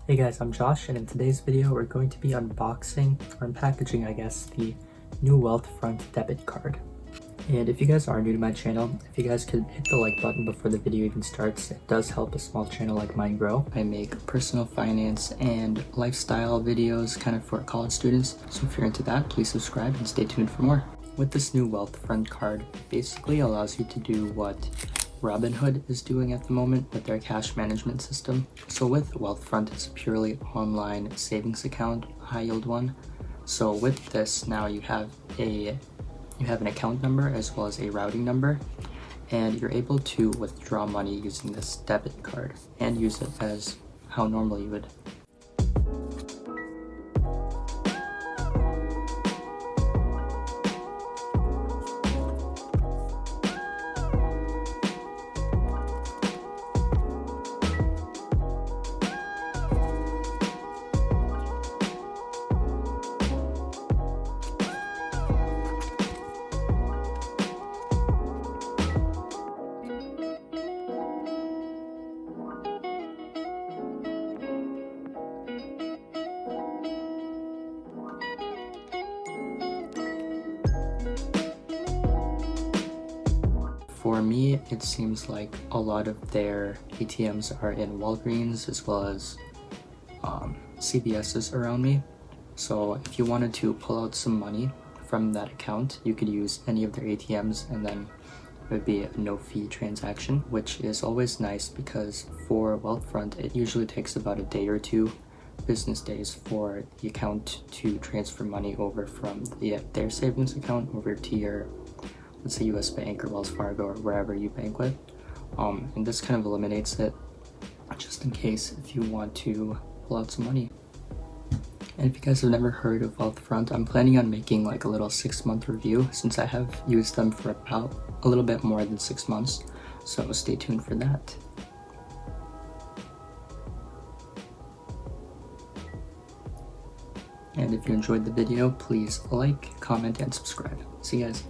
Hey guys, I'm Josh, and in today's video we're going to be unboxing, or unpackaging I guess, the new Wealthfront Debit Card. And if you guys are new to my channel, if you guys could hit the like button before the video even starts, it does help a small channel like mine grow. I make personal finance and lifestyle videos kind of for college students, so if you're into that, please subscribe and stay tuned for more. With this new Wealthfront card, basically allows you to do what Robinhood is doing at the moment with their cash management system. So with Wealthfront, it's a purely online savings account, high yield one. So with this, now you have an account number as well as a routing number, and you're able to withdraw money using this debit card and use it as how normally you would. For me, it seems like a lot of their ATMs are in Walgreens as well as CVS's around me. So if you wanted to pull out some money from that account, you could use any of their ATMs, and then it would be a no-fee transaction, which is always nice because for Wealthfront, it usually takes about a day or two business days for the account to transfer money over from their savings account over to your, let's say, US Bank or Wells Fargo or wherever you bank with. And this kind of eliminates it just in case if you want to pull out some money. And if you guys have never heard of Wealthfront, I'm planning on making like a little 6-month review since I have used them for about a little bit more than 6 months. So stay tuned for that. And if you enjoyed the video, please like, comment, and subscribe. See you guys.